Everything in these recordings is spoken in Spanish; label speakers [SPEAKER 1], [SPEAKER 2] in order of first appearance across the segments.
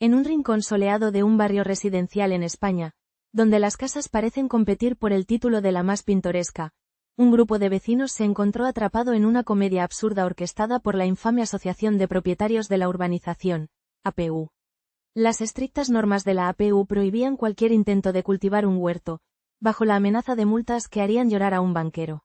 [SPEAKER 1] En un rincón soleado de un barrio residencial en España, donde las casas parecen competir por el título de la más pintoresca, un grupo de vecinos se encontró atrapado en una comedia absurda orquestada por la infame Asociación de Propietarios de la Urbanización, APU. Las estrictas normas de la APU prohibían cualquier intento de cultivar un huerto, bajo la amenaza de multas que harían llorar a un banquero.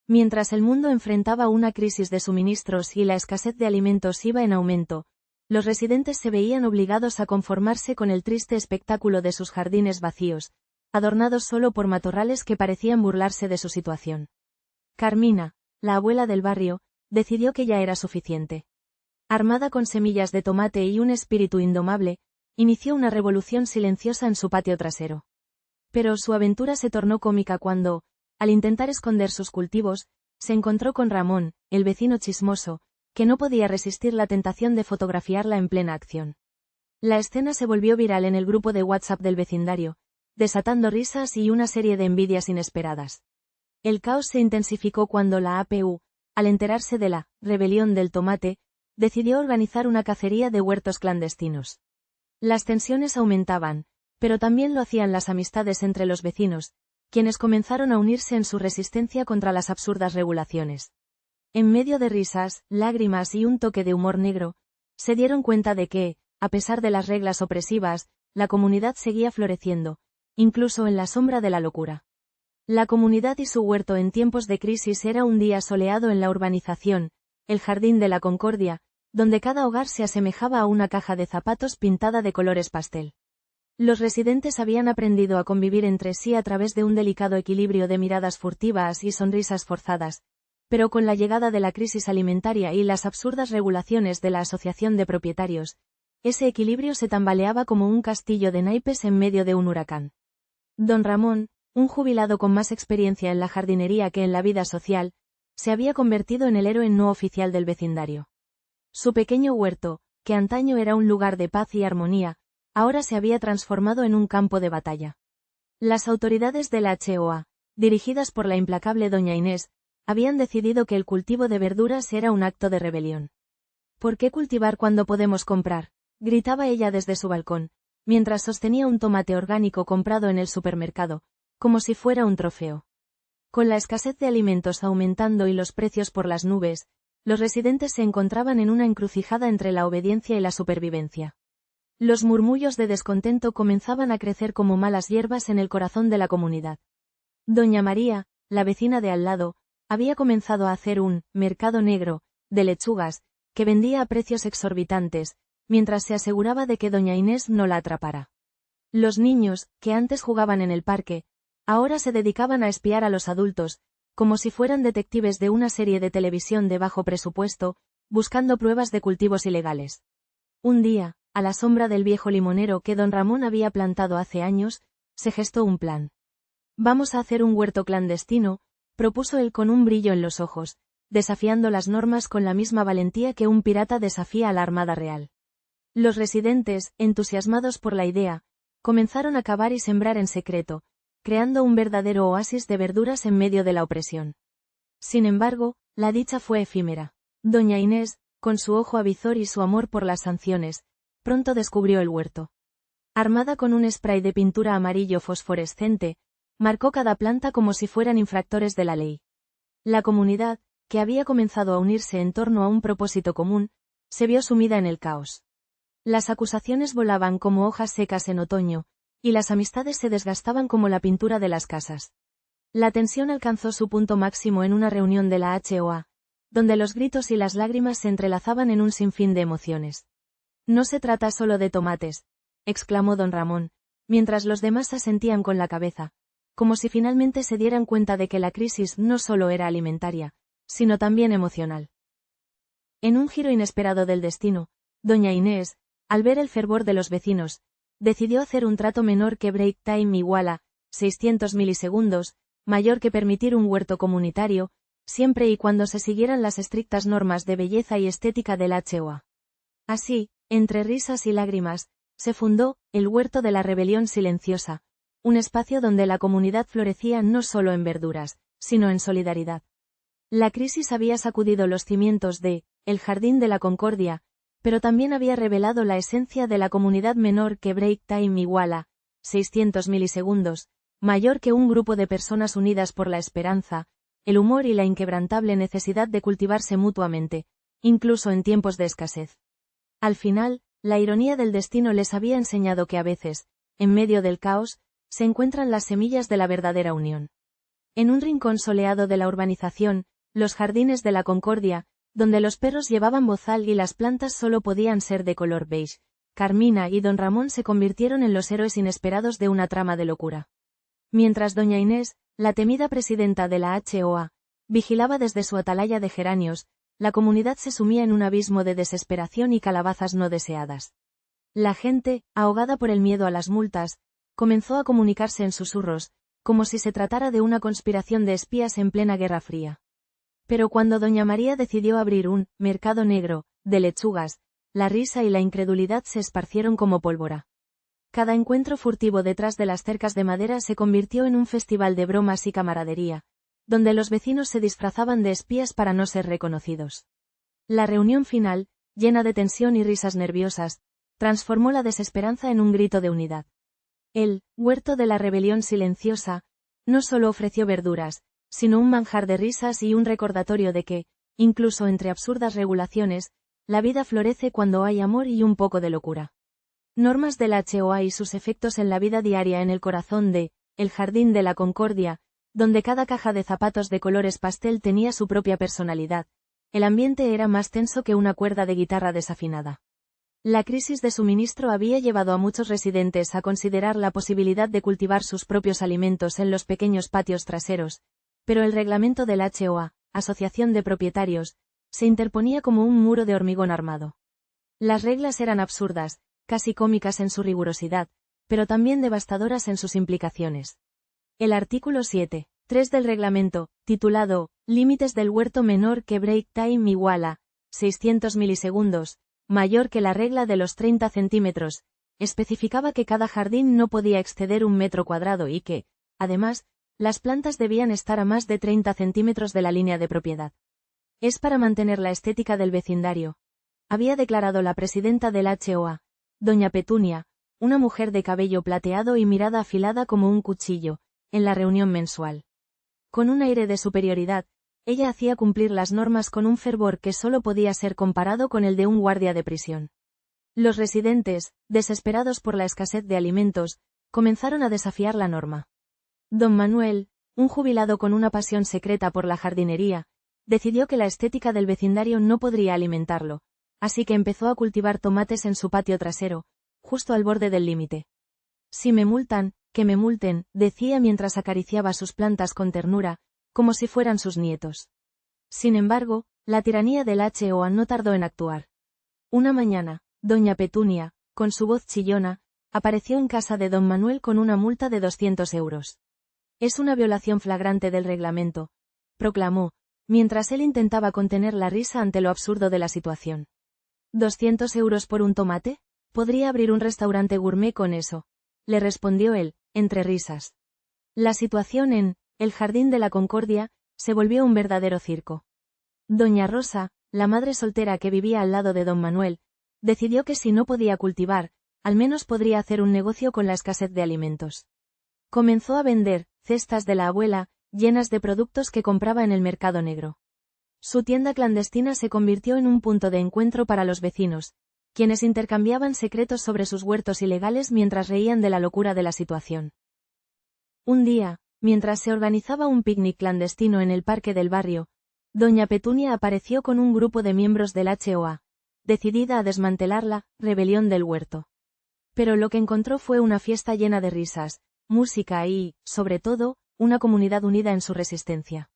[SPEAKER 1] Mientras el mundo enfrentaba una crisis de suministros y la escasez de alimentos iba en aumento, los residentes se veían obligados a conformarse con el triste espectáculo de sus jardines vacíos, adornados solo por matorrales que parecían burlarse de su situación. Carmina, la abuela del barrio, decidió que ya era suficiente. Armada con semillas de tomate y un espíritu indomable, inició una revolución silenciosa en su patio trasero. Pero su aventura se tornó cómica cuando, al intentar esconder sus cultivos, se encontró con Ramón, el vecino chismoso, que no podía resistir la tentación de fotografiarla en plena acción. La escena se volvió viral en el grupo de WhatsApp del vecindario, desatando risas y una serie de envidias inesperadas. El caos se intensificó cuando la APU, al enterarse de la rebelión del tomate, decidió organizar una cacería de huertos clandestinos. Las tensiones aumentaban, pero también lo hacían las amistades entre los vecinos, quienes comenzaron a unirse en su resistencia contra las absurdas regulaciones. En medio de risas, lágrimas y un toque de humor negro, se dieron cuenta de que, a pesar de las reglas opresivas, la comunidad seguía floreciendo, incluso en la sombra de la locura. La comunidad y su huerto en tiempos de crisis era un día soleado en la urbanización, el Jardín de la Concordia, donde cada hogar se asemejaba a una caja de zapatos pintada de colores pastel. Los residentes habían aprendido a convivir entre sí a través de un delicado equilibrio de miradas furtivas y sonrisas forzadas, pero con la llegada de la crisis alimentaria y las absurdas regulaciones de la Asociación de Propietarios, ese equilibrio se tambaleaba como un castillo de naipes en medio de un huracán. Don Ramón, un jubilado con más experiencia en la jardinería que en la vida social, se había convertido en el héroe no oficial del vecindario. Su pequeño huerto, que antaño era un lugar de paz y armonía, ahora se había transformado en un campo de batalla. Las autoridades de la HOA, dirigidas por la implacable doña Inés, habían decidido que el cultivo de verduras era un acto de rebelión. ¿Por qué cultivar cuando podemos comprar?, gritaba ella desde su balcón, mientras sostenía un tomate orgánico comprado en el supermercado, como si fuera un trofeo. Con la escasez de alimentos aumentando y los precios por las nubes, los residentes se encontraban en una encrucijada entre la obediencia y la supervivencia. Los murmullos de descontento comenzaban a crecer como malas hierbas en el corazón de la comunidad. Doña María, la vecina de al lado, había comenzado a hacer un mercado negro de lechugas, que vendía a precios exorbitantes, mientras se aseguraba de que doña Inés no la atrapara. Los niños, que antes jugaban en el parque, ahora se dedicaban a espiar a los adultos, como si fueran detectives de una serie de televisión de bajo presupuesto, buscando pruebas de cultivos ilegales. Un día, a la sombra del viejo limonero que don Ramón había plantado hace años, se gestó un plan. «Vamos a hacer un huerto clandestino», propuso él con un brillo en los ojos, desafiando las normas con la misma valentía que un pirata desafía a la Armada Real. Los residentes, entusiasmados por la idea, comenzaron a cavar y sembrar en secreto, creando un verdadero oasis de verduras en medio de la opresión. Sin embargo, la dicha fue efímera. Doña Inés, con su ojo avizor y su amor por las sanciones, pronto descubrió el huerto. Armada con un spray de pintura amarillo fosforescente, marcó cada planta como si fueran infractores de la ley. La comunidad, que había comenzado a unirse en torno a un propósito común, se vio sumida en el caos. Las acusaciones volaban como hojas secas en otoño, y las amistades se desgastaban como la pintura de las casas. La tensión alcanzó su punto máximo en una reunión de la HOA, donde los gritos y las lágrimas se entrelazaban en un sinfín de emociones. «No se trata solo de tomates», exclamó don Ramón, mientras los demás asentían con la cabeza, como si finalmente se dieran cuenta de que la crisis no solo era alimentaria, sino también emocional. En un giro inesperado del destino, doña Inés, al ver el fervor de los vecinos, decidió hacer un trato menor que break time igual a 600 milisegundos, mayor que permitir un huerto comunitario, siempre y cuando se siguieran las estrictas normas de belleza y estética del HOA. Así, entre risas y lágrimas, se fundó el Huerto de la Rebelión Silenciosa, un espacio donde la comunidad florecía no solo en verduras, sino en solidaridad. La crisis había sacudido los cimientos de el Jardín de la Concordia, pero también había revelado la esencia de la comunidad menor que break time igual a 600 milisegundos, mayor que un grupo de personas unidas por la esperanza, el humor y la inquebrantable necesidad de cultivarse mutuamente, incluso en tiempos de escasez. Al final, la ironía del destino les había enseñado que a veces, en medio del caos, se encuentran las semillas de la verdadera unión. En un rincón soleado de la urbanización, los jardines de la Concordia, donde los perros llevaban bozal y las plantas solo podían ser de color beige, Carmina y don Ramón se convirtieron en los héroes inesperados de una trama de locura. Mientras doña Inés, la temida presidenta de la HOA, vigilaba desde su atalaya de geranios, la comunidad se sumía en un abismo de desesperación y calabazas no deseadas. La gente, ahogada por el miedo a las multas, comenzó a comunicarse en susurros, como si se tratara de una conspiración de espías en plena Guerra Fría. Pero cuando doña María decidió abrir un mercado negro de lechugas, la risa y la incredulidad se esparcieron como pólvora. Cada encuentro furtivo detrás de las cercas de madera se convirtió en un festival de bromas y camaradería, donde los vecinos se disfrazaban de espías para no ser reconocidos. La reunión final, llena de tensión y risas nerviosas, transformó la desesperanza en un grito de unidad. El huerto de la rebelión silenciosa no solo ofreció verduras, sino un manjar de risas y un recordatorio de que, incluso entre absurdas regulaciones, la vida florece cuando hay amor y un poco de locura. Normas del HOA y sus efectos en la vida diaria en el corazón de El Jardín de la Concordia, donde cada caja de zapatos de colores pastel tenía su propia personalidad. El ambiente era más tenso que una cuerda de guitarra desafinada. La crisis de suministro había llevado a muchos residentes a considerar la posibilidad de cultivar sus propios alimentos en los pequeños patios traseros, pero el reglamento del HOA, Asociación de Propietarios, se interponía como un muro de hormigón armado. Las reglas eran absurdas, casi cómicas en su rigurosidad, pero también devastadoras en sus implicaciones. El artículo 7.3 del reglamento, titulado Límites del huerto menor que break time igual a 600 milisegundos, mayor que la regla de los 30 centímetros, especificaba que cada jardín no podía exceder 1 metro cuadrado y que, además, las plantas debían estar a más de 30 centímetros de la línea de propiedad. Es para mantener la estética del vecindario, había declarado la presidenta del HOA, doña Petunia, una mujer de cabello plateado y mirada afilada como un cuchillo, en la reunión mensual. Con un aire de superioridad, ella hacía cumplir las normas con un fervor que solo podía ser comparado con el de un guardia de prisión. Los residentes, desesperados por la escasez de alimentos, comenzaron a desafiar la norma. Don Manuel, un jubilado con una pasión secreta por la jardinería, decidió que la estética del vecindario no podría alimentarlo, así que empezó a cultivar tomates en su patio trasero, justo al borde del límite. Si me multan, que me multen, decía mientras acariciaba sus plantas con ternura, como si fueran sus nietos. Sin embargo, la tiranía del HOA no tardó en actuar. Una mañana, doña Petunia, con su voz chillona, apareció en casa de don Manuel con una multa de 200 euros. Es una violación flagrante del reglamento, proclamó, mientras él intentaba contener la risa ante lo absurdo de la situación. ¿200 euros por un tomate? Podría abrir un restaurante gourmet con eso, le respondió él, entre risas. La situación en El Jardín de la Concordia se volvió un verdadero circo. Doña Rosa, la madre soltera que vivía al lado de don Manuel, decidió que si no podía cultivar, al menos podría hacer un negocio con la escasez de alimentos. Comenzó a vender cestas de la abuela, llenas de productos que compraba en el mercado negro. Su tienda clandestina se convirtió en un punto de encuentro para los vecinos, quienes intercambiaban secretos sobre sus huertos ilegales mientras reían de la locura de la situación. Un día, mientras se organizaba un picnic clandestino en el parque del barrio, doña Petunia apareció con un grupo de miembros del HOA, decidida a desmantelar la rebelión del huerto. Pero lo que encontró fue una fiesta llena de risas, música y, sobre todo, una comunidad unida en su resistencia.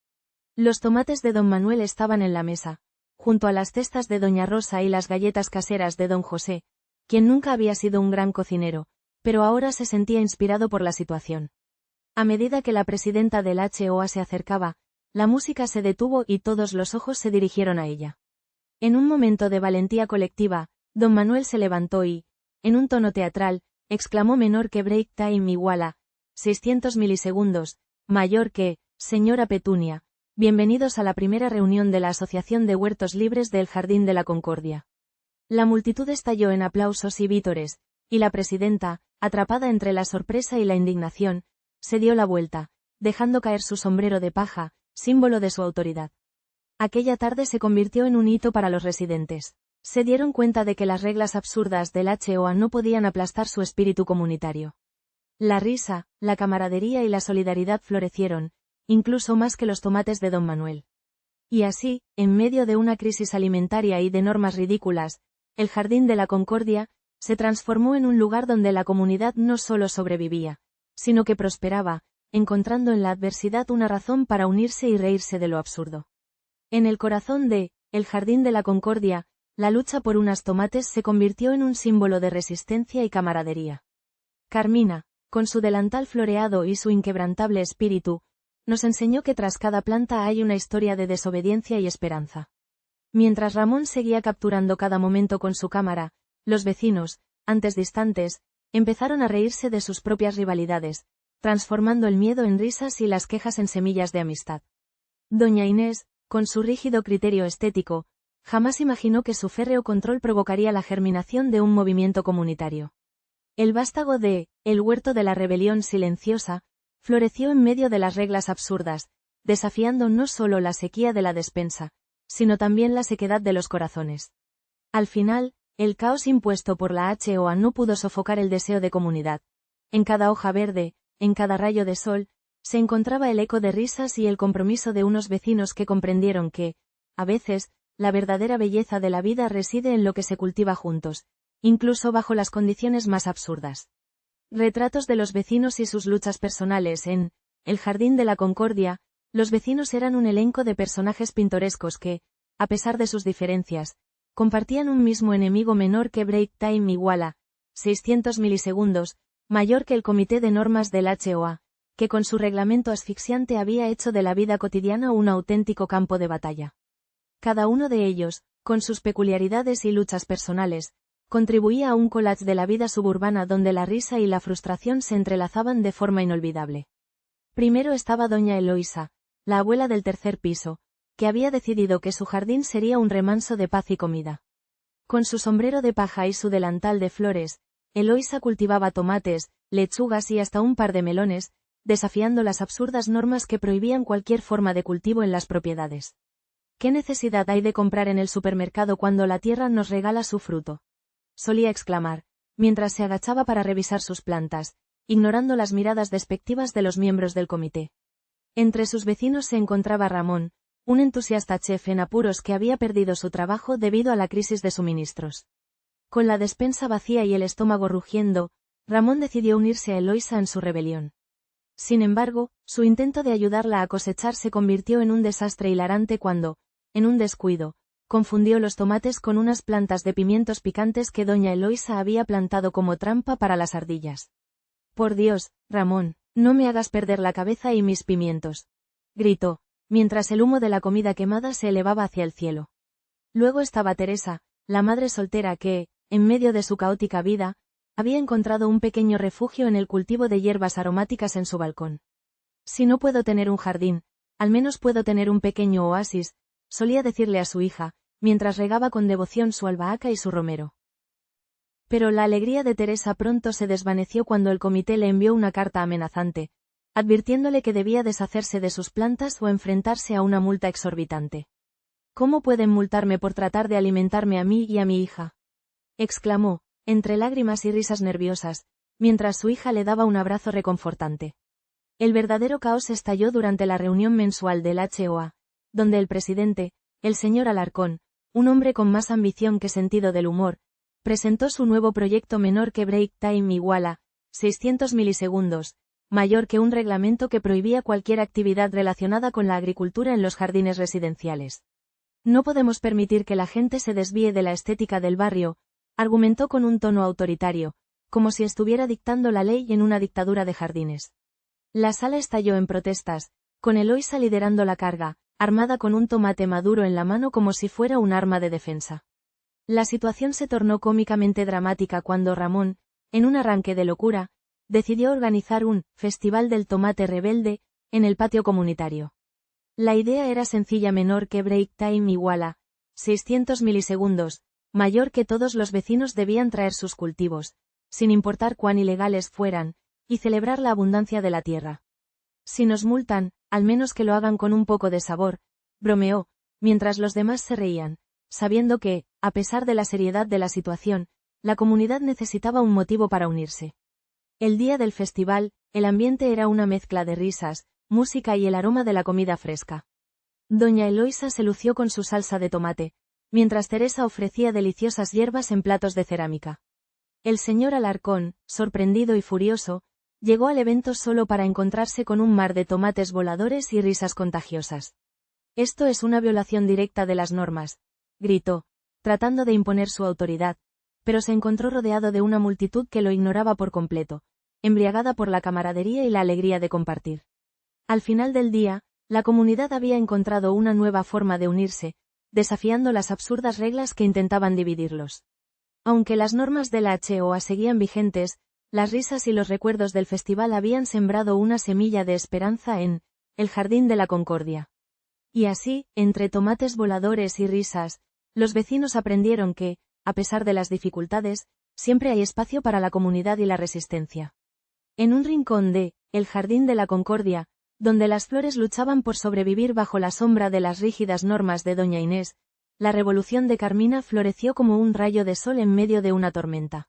[SPEAKER 1] Los tomates de don Manuel estaban en la mesa, junto a las cestas de doña Rosa y las galletas caseras de don José, quien nunca había sido un gran cocinero, pero ahora se sentía inspirado por la situación. A medida que la presidenta del HOA se acercaba, la música se detuvo y todos los ojos se dirigieron a ella. En un momento de valentía colectiva, don Manuel se levantó y, en un tono teatral, exclamó menor que break time igual a 600 milisegundos, mayor que, señora Petunia, bienvenidos a la primera reunión de la Asociación de Huertos Libres del Jardín de la Concordia. La multitud estalló en aplausos y vítores, y la presidenta, atrapada entre la sorpresa y la indignación, se dio la vuelta, dejando caer su sombrero de paja, símbolo de su autoridad. Aquella tarde se convirtió en un hito para los residentes. Se dieron cuenta de que las reglas absurdas del HOA no podían aplastar su espíritu comunitario. La risa, la camaradería y la solidaridad florecieron, incluso más que los tomates de don Manuel. Y así, en medio de una crisis alimentaria y de normas ridículas, el Jardín de la Concordia se transformó en un lugar donde la comunidad no solo sobrevivía, sino que prosperaba, encontrando en la adversidad una razón para unirse y reírse de lo absurdo. En el corazón de el Jardín de la Concordia, la lucha por unas tomates se convirtió en un símbolo de resistencia y camaradería. Carmina, con su delantal floreado y su inquebrantable espíritu, nos enseñó que tras cada planta hay una historia de desobediencia y esperanza. Mientras Ramón seguía capturando cada momento con su cámara, los vecinos, antes distantes, empezaron a reírse de sus propias rivalidades, transformando el miedo en risas y las quejas en semillas de amistad. Doña Inés, con su rígido criterio estético, jamás imaginó que su férreo control provocaría la germinación de un movimiento comunitario. El vástago de El huerto de la rebelión silenciosa floreció en medio de las reglas absurdas, desafiando no solo la sequía de la despensa, sino también la sequedad de los corazones. Al final, el caos impuesto por la HOA no pudo sofocar el deseo de comunidad. En cada hoja verde, en cada rayo de sol, se encontraba el eco de risas y el compromiso de unos vecinos que comprendieron que, a veces, la verdadera belleza de la vida reside en lo que se cultiva juntos, incluso bajo las condiciones más absurdas. Retratos de los vecinos y sus luchas personales en El Jardín de la Concordia. Los vecinos eran un elenco de personajes pintorescos que, a pesar de sus diferencias, compartían un mismo enemigo menor que break time igual a 600 milisegundos, mayor que el comité de normas del HOA, que con su reglamento asfixiante había hecho de la vida cotidiana un auténtico campo de batalla. Cada uno de ellos, con sus peculiaridades y luchas personales, contribuía a un collage de la vida suburbana donde la risa y la frustración se entrelazaban de forma inolvidable. Primero estaba doña Eloísa, la abuela del tercer piso, que había decidido que su jardín sería un remanso de paz y comida. Con su sombrero de paja y su delantal de flores, Eloísa cultivaba tomates, lechugas y hasta un par de melones, desafiando las absurdas normas que prohibían cualquier forma de cultivo en las propiedades. ¿Qué necesidad hay de comprar en el supermercado cuando la tierra nos regala su fruto?, solía exclamar, mientras se agachaba para revisar sus plantas, ignorando las miradas despectivas de los miembros del comité. Entre sus vecinos se encontraba Ramón, un entusiasta chef en apuros que había perdido su trabajo debido a la crisis de suministros. Con la despensa vacía y el estómago rugiendo, Ramón decidió unirse a Eloísa en su rebelión. Sin embargo, su intento de ayudarla a cosechar se convirtió en un desastre hilarante cuando, en un descuido, confundió los tomates con unas plantas de pimientos picantes que doña Eloísa había plantado como trampa para las ardillas. «Por Dios, Ramón, no me hagas perder la cabeza y mis pimientos», gritó, mientras el humo de la comida quemada se elevaba hacia el cielo. Luego estaba Teresa, la madre soltera que, en medio de su caótica vida, había encontrado un pequeño refugio en el cultivo de hierbas aromáticas en su balcón. «Si no puedo tener un jardín, al menos puedo tener un pequeño oasis», solía decirle a su hija, mientras regaba con devoción su albahaca y su romero. Pero la alegría de Teresa pronto se desvaneció cuando el comité le envió una carta amenazante, advirtiéndole que debía deshacerse de sus plantas o enfrentarse a una multa exorbitante. «¿Cómo pueden multarme por tratar de alimentarme a mí y a mi hija?», exclamó, entre lágrimas y risas nerviosas, mientras su hija le daba un abrazo reconfortante. El verdadero caos estalló durante la reunión mensual del HOA, donde el presidente, el señor Alarcón, un hombre con más ambición que sentido del humor, presentó su nuevo proyecto menor que break time igual a 600 milisegundos, mayor que un reglamento que prohibía cualquier actividad relacionada con la agricultura en los jardines residenciales. «No podemos permitir que la gente se desvíe de la estética del barrio», argumentó con un tono autoritario, como si estuviera dictando la ley en una dictadura de jardines. La sala estalló en protestas, con Eloísa liderando la carga, armada con un tomate maduro en la mano como si fuera un arma de defensa. La situación se tornó cómicamente dramática cuando Ramón, en un arranque de locura, decidió organizar un «Festival del Tomate Rebelde» en el patio comunitario. La idea era sencilla: menor que break time igual a 600 milisegundos, mayor que todos los vecinos debían traer sus cultivos, sin importar cuán ilegales fueran, y celebrar la abundancia de la tierra. Si nos multan, al menos que lo hagan con un poco de sabor, bromeó, mientras los demás se reían, sabiendo que, a pesar de la seriedad de la situación, la comunidad necesitaba un motivo para unirse. El día del festival, el ambiente era una mezcla de risas, música y el aroma de la comida fresca. Doña Eloísa se lució con su salsa de tomate, mientras Teresa ofrecía deliciosas hierbas en platos de cerámica. El señor Alarcón, sorprendido y furioso, llegó al evento solo para encontrarse con un mar de tomates voladores y risas contagiosas. Esto es una violación directa de las normas, gritó, tratando de imponer su autoridad, pero se encontró rodeado de una multitud que lo ignoraba por completo, embriagada por la camaradería y la alegría de compartir. Al final del día, la comunidad había encontrado una nueva forma de unirse, desafiando las absurdas reglas que intentaban dividirlos. Aunque las normas de la HOA seguían vigentes, las risas y los recuerdos del festival habían sembrado una semilla de esperanza en el Jardín de la Concordia. Y así, entre tomates voladores y risas, los vecinos aprendieron que, a pesar de las dificultades, siempre hay espacio para la comunidad y la resistencia. En un rincón de el Jardín de la Concordia, donde las flores luchaban por sobrevivir bajo la sombra de las rígidas normas de Doña Inés, la revolución de Carmina floreció como un rayo de sol en medio de una tormenta.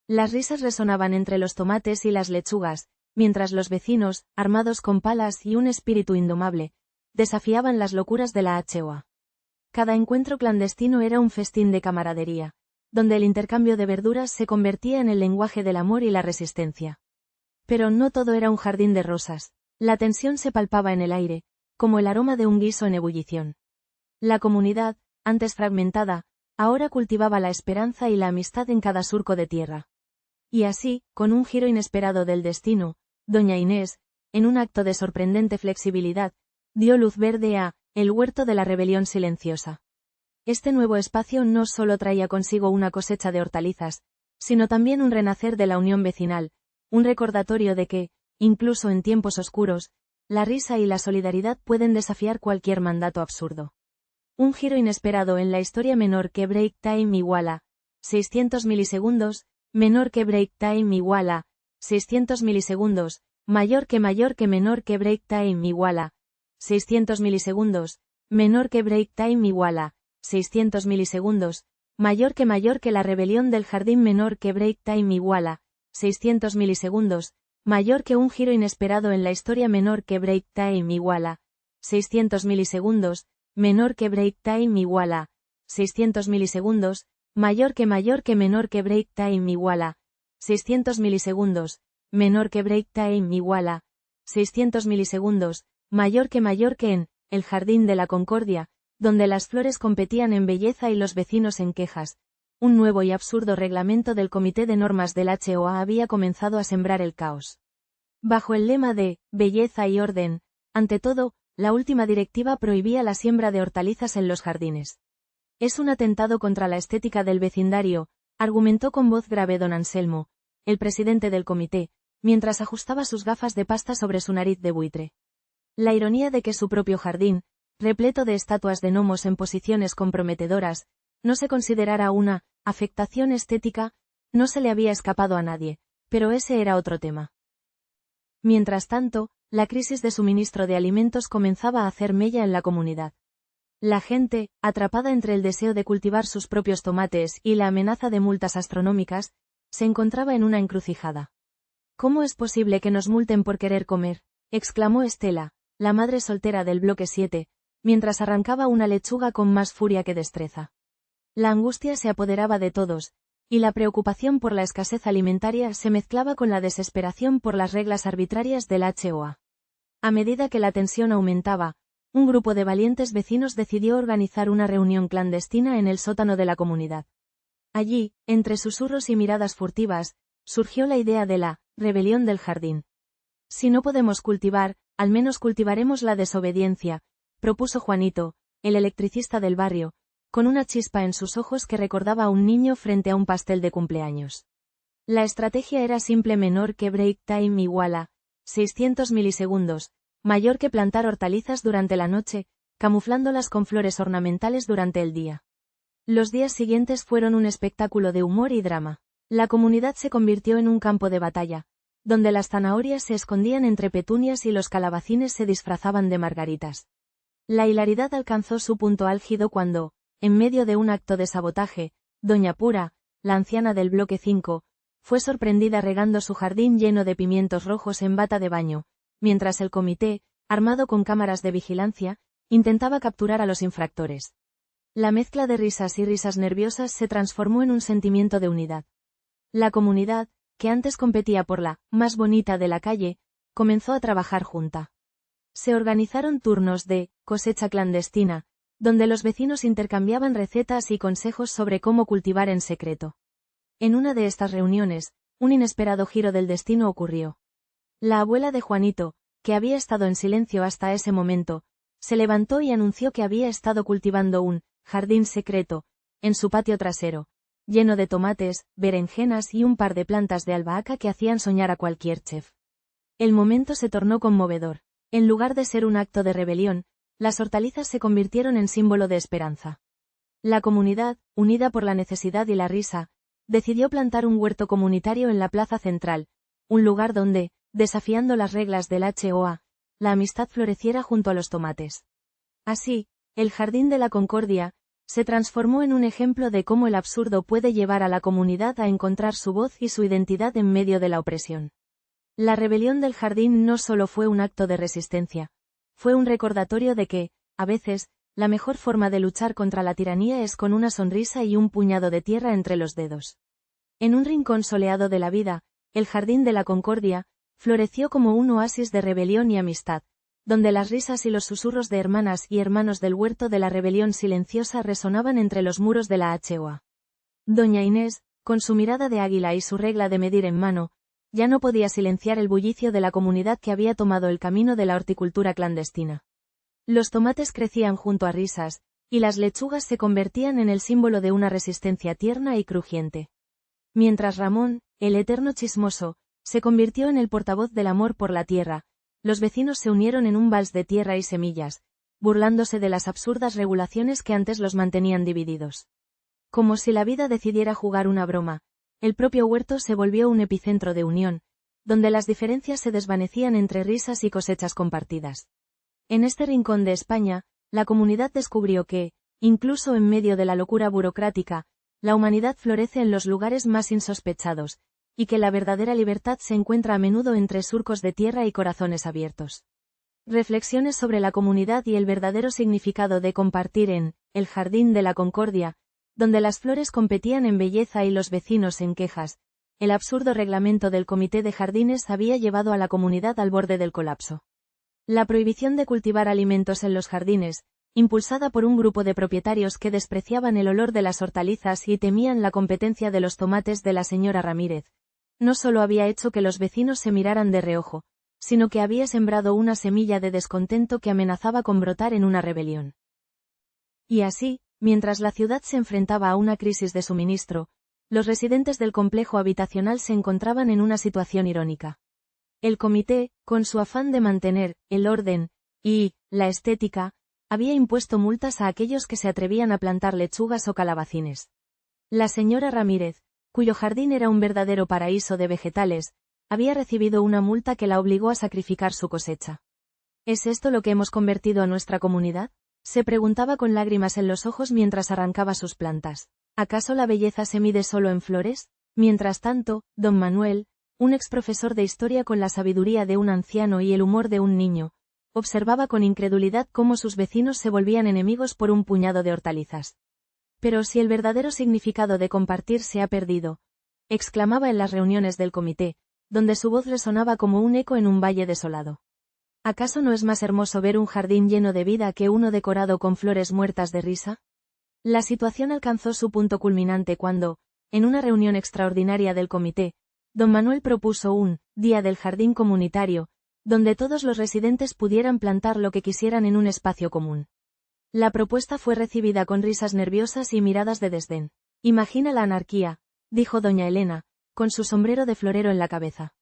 [SPEAKER 1] Las risas resonaban entre los tomates y las lechugas, mientras los vecinos, armados con palas y un espíritu indomable, desafiaban las locuras de la HOA. Cada encuentro clandestino era un festín de camaradería, donde el intercambio de verduras se convertía en el lenguaje del amor y la resistencia. Pero no todo era un jardín de rosas. La tensión se palpaba en el aire, como el aroma de un guiso en ebullición. La comunidad, antes fragmentada, ahora cultivaba la esperanza y la amistad en cada surco de tierra. Y así, con un giro inesperado del destino, Doña Inés, en un acto de sorprendente flexibilidad, dio luz verde a el huerto de la rebelión silenciosa. Este nuevo espacio no solo traía consigo una cosecha de hortalizas, sino también un renacer de la unión vecinal, un recordatorio de que, incluso en tiempos oscuros, la risa y la solidaridad pueden desafiar cualquier mandato absurdo. Un giro inesperado en la historia menor que break time igual a 600 milisegundos, menor que break time igual a 600 milisegundos, mayor que menor que break time igual a 600 milisegundos, menor que break time igual a 600 milisegundos, mayor que la rebelión del jardín menor que break time igual a 600 milisegundos, mayor que un giro inesperado en la historia menor que break time igual a 600 milisegundos, menor que break time igual a 600 milisegundos, mayor que menor que break time igual a 600 milisegundos, menor que break time igual a 600 milisegundos, mayor que en el Jardín de la Concordia, donde las flores competían en belleza y los vecinos en quejas. Un nuevo y absurdo reglamento del Comité de Normas del HOA había comenzado a sembrar el caos. Bajo el lema de belleza y orden, ante todo, la última directiva prohibía la siembra de hortalizas en los jardines. Es un atentado contra la estética del vecindario, argumentó con voz grave don Anselmo, el presidente del comité, mientras ajustaba sus gafas de pasta sobre su nariz de buitre. La ironía de que su propio jardín, repleto de estatuas de gnomos en posiciones comprometedoras, no se considerara una afectación estética, no se le había escapado a nadie, pero ese era otro tema. Mientras tanto, la crisis de suministro de alimentos comenzaba a hacer mella en la comunidad. La gente, atrapada entre el deseo de cultivar sus propios tomates y la amenaza de multas astronómicas, se encontraba en una encrucijada. ¿Cómo es posible que nos multen por querer comer?, exclamó Estela, la madre soltera del bloque 7, mientras arrancaba una lechuga con más furia que destreza. La angustia se apoderaba de todos, y la preocupación por la escasez alimentaria se mezclaba con la desesperación por las reglas arbitrarias del HOA. A medida que la tensión aumentaba, un grupo de valientes vecinos decidió organizar una reunión clandestina en el sótano de la comunidad. Allí, entre susurros y miradas furtivas, surgió la idea de la rebelión del jardín. Si no podemos cultivar, al menos cultivaremos la desobediencia, propuso Juanito, el electricista del barrio, con una chispa en sus ojos que recordaba a un niño frente a un pastel de cumpleaños. La estrategia era simple: menor que break time igual a 600 milisegundos, mayor que plantar hortalizas durante la noche, camuflándolas con flores ornamentales durante el día. Los días siguientes fueron un espectáculo de humor y drama. La comunidad se convirtió en un campo de batalla, donde las zanahorias se escondían entre petunias y los calabacines se disfrazaban de margaritas. La hilaridad alcanzó su punto álgido cuando, en medio de un acto de sabotaje, doña Pura, la anciana del bloque 5, fue sorprendida regando su jardín lleno de pimientos rojos en bata de baño, mientras el comité, armado con cámaras de vigilancia, intentaba capturar a los infractores. La mezcla de risas y risas nerviosas se transformó en un sentimiento de unidad. La comunidad, que antes competía por la más bonita de la calle, comenzó a trabajar junta. Se organizaron turnos de cosecha clandestina, donde los vecinos intercambiaban recetas y consejos sobre cómo cultivar en secreto. En una de estas reuniones, un inesperado giro del destino ocurrió. La abuela de Juanito, que había estado en silencio hasta ese momento, se levantó y anunció que había estado cultivando un jardín secreto, en su patio trasero, lleno de tomates, berenjenas y un par de plantas de albahaca que hacían soñar a cualquier chef. El momento se tornó conmovedor. En lugar de ser un acto de rebelión, las hortalizas se convirtieron en símbolo de esperanza. La comunidad, unida por la necesidad y la risa, decidió plantar un huerto comunitario en la plaza central, un lugar donde, desafiando las reglas del HOA, la amistad floreciera junto a los tomates. Así, el Jardín de la Concordia se transformó en un ejemplo de cómo el absurdo puede llevar a la comunidad a encontrar su voz y su identidad en medio de la opresión. La rebelión del jardín no solo fue un acto de resistencia, fue un recordatorio de que, a veces, la mejor forma de luchar contra la tiranía es con una sonrisa y un puñado de tierra entre los dedos. En un rincón soleado de la vida, el Jardín de la Concordia floreció como un oasis de rebelión y amistad, donde las risas y los susurros de hermanas y hermanos del huerto de la rebelión silenciosa resonaban entre los muros de la HOA. Doña Inés, con su mirada de águila y su regla de medir en mano, ya no podía silenciar el bullicio de la comunidad que había tomado el camino de la horticultura clandestina. Los tomates crecían junto a risas, y las lechugas se convertían en el símbolo de una resistencia tierna y crujiente. Mientras Ramón, el eterno chismoso, se convirtió en el portavoz del amor por la tierra, los vecinos se unieron en un vals de tierra y semillas, burlándose de las absurdas regulaciones que antes los mantenían divididos. Como si la vida decidiera jugar una broma, el propio huerto se volvió un epicentro de unión, donde las diferencias se desvanecían entre risas y cosechas compartidas. En este rincón de España, la comunidad descubrió que, incluso en medio de la locura burocrática, la humanidad florece en los lugares más insospechados, y que la verdadera libertad se encuentra a menudo entre surcos de tierra y corazones abiertos. Reflexiones sobre la comunidad y el verdadero significado de compartir en el Jardín de la Concordia, donde las flores competían en belleza y los vecinos en quejas. El absurdo reglamento del Comité de Jardines había llevado a la comunidad al borde del colapso. La prohibición de cultivar alimentos en los jardines, impulsada por un grupo de propietarios que despreciaban el olor de las hortalizas y temían la competencia de los tomates de la señora Ramírez, no solo había hecho que los vecinos se miraran de reojo, sino que había sembrado una semilla de descontento que amenazaba con brotar en una rebelión. Y así, mientras la ciudad se enfrentaba a una crisis de suministro, los residentes del complejo habitacional se encontraban en una situación irónica. El comité, con su afán de mantener el orden y la estética, había impuesto multas a aquellos que se atrevían a plantar lechugas o calabacines. La señora Ramírez, cuyo jardín era un verdadero paraíso de vegetales, había recibido una multa que la obligó a sacrificar su cosecha. ¿Es esto lo que hemos convertido a nuestra comunidad?, se preguntaba con lágrimas en los ojos mientras arrancaba sus plantas. ¿Acaso la belleza se mide solo en flores? Mientras tanto, don Manuel, un exprofesor de historia con la sabiduría de un anciano y el humor de un niño, observaba con incredulidad cómo sus vecinos se volvían enemigos por un puñado de hortalizas. Pero si el verdadero significado de compartir se ha perdido, exclamaba en las reuniones del comité, donde su voz resonaba como un eco en un valle desolado. ¿Acaso no es más hermoso ver un jardín lleno de vida que uno decorado con flores muertas de risa? La situación alcanzó su punto culminante cuando, en una reunión extraordinaria del comité, don Manuel propuso un día del jardín comunitario, donde todos los residentes pudieran plantar lo que quisieran en un espacio común. La propuesta fue recibida con risas nerviosas y miradas de desdén. «Imagina la anarquía», dijo doña Elena, con su sombrero de florero en la cabeza.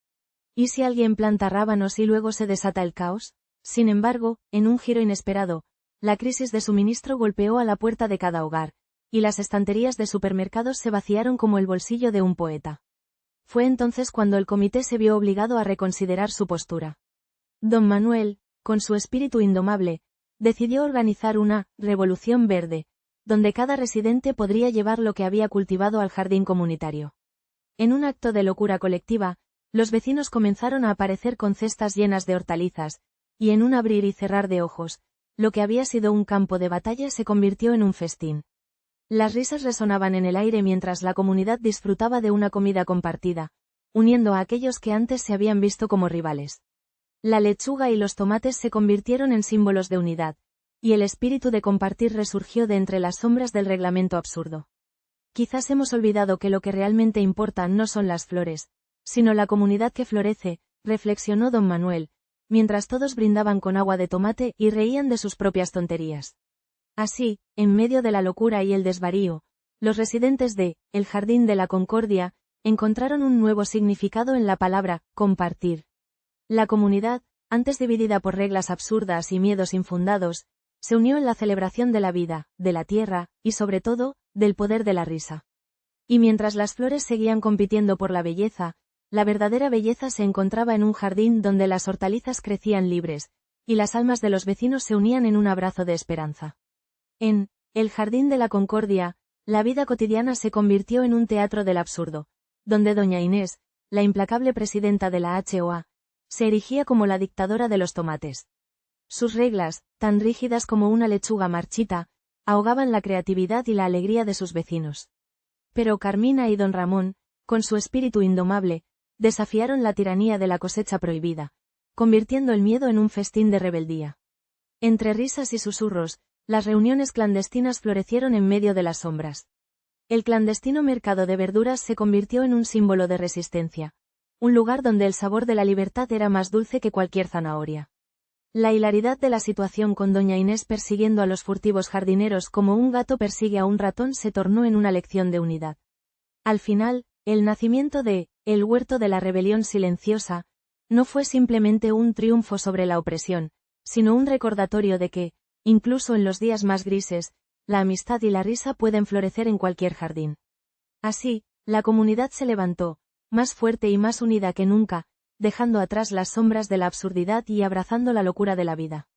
[SPEAKER 1] ¿Y si alguien planta rábanos y luego se desata el caos? Sin embargo, en un giro inesperado, la crisis de suministro golpeó a la puerta de cada hogar, y las estanterías de supermercados se vaciaron como el bolsillo de un poeta. Fue entonces cuando el comité se vio obligado a reconsiderar su postura. Don Manuel, con su espíritu indomable, decidió organizar una revolución verde, donde cada residente podría llevar lo que había cultivado al jardín comunitario. En un acto de locura colectiva, los vecinos comenzaron a aparecer con cestas llenas de hortalizas, y en un abrir y cerrar de ojos, lo que había sido un campo de batalla se convirtió en un festín. Las risas resonaban en el aire mientras la comunidad disfrutaba de una comida compartida, uniendo a aquellos que antes se habían visto como rivales. La lechuga y los tomates se convirtieron en símbolos de unidad, y el espíritu de compartir resurgió de entre las sombras del reglamento absurdo. Quizás hemos olvidado que lo que realmente importa no son las flores, sino la comunidad que florece, reflexionó don Manuel, mientras todos brindaban con agua de tomate y reían de sus propias tonterías. Así, en medio de la locura y el desvarío, los residentes de El Jardín de la Concordia encontraron un nuevo significado en la palabra compartir. La comunidad, antes dividida por reglas absurdas y miedos infundados, se unió en la celebración de la vida, de la tierra, y sobre todo, del poder de la risa. Y mientras las flores seguían compitiendo por la belleza, la verdadera belleza se encontraba en un jardín donde las hortalizas crecían libres, y las almas de los vecinos se unían en un abrazo de esperanza. En El Jardín de la Concordia, la vida cotidiana se convirtió en un teatro del absurdo, donde doña Inés, la implacable presidenta de la HOA, se erigía como la dictadora de los tomates. Sus reglas, tan rígidas como una lechuga marchita, ahogaban la creatividad y la alegría de sus vecinos. Pero Carmina y don Ramón, con su espíritu indomable, desafiaron la tiranía de la cosecha prohibida, convirtiendo el miedo en un festín de rebeldía. Entre risas y susurros, las reuniones clandestinas florecieron en medio de las sombras. El clandestino mercado de verduras se convirtió en un símbolo de resistencia, un lugar donde el sabor de la libertad era más dulce que cualquier zanahoria. La hilaridad de la situación con doña Inés persiguiendo a los furtivos jardineros como un gato persigue a un ratón se tornó en una lección de unidad. Al final, el nacimiento de El Huerto de la Rebelión Silenciosa no fue simplemente un triunfo sobre la opresión, sino un recordatorio de que, incluso en los días más grises, la amistad y la risa pueden florecer en cualquier jardín. Así, la comunidad se levantó, más fuerte y más unida que nunca, dejando atrás las sombras de la absurdidad y abrazando la locura de la vida.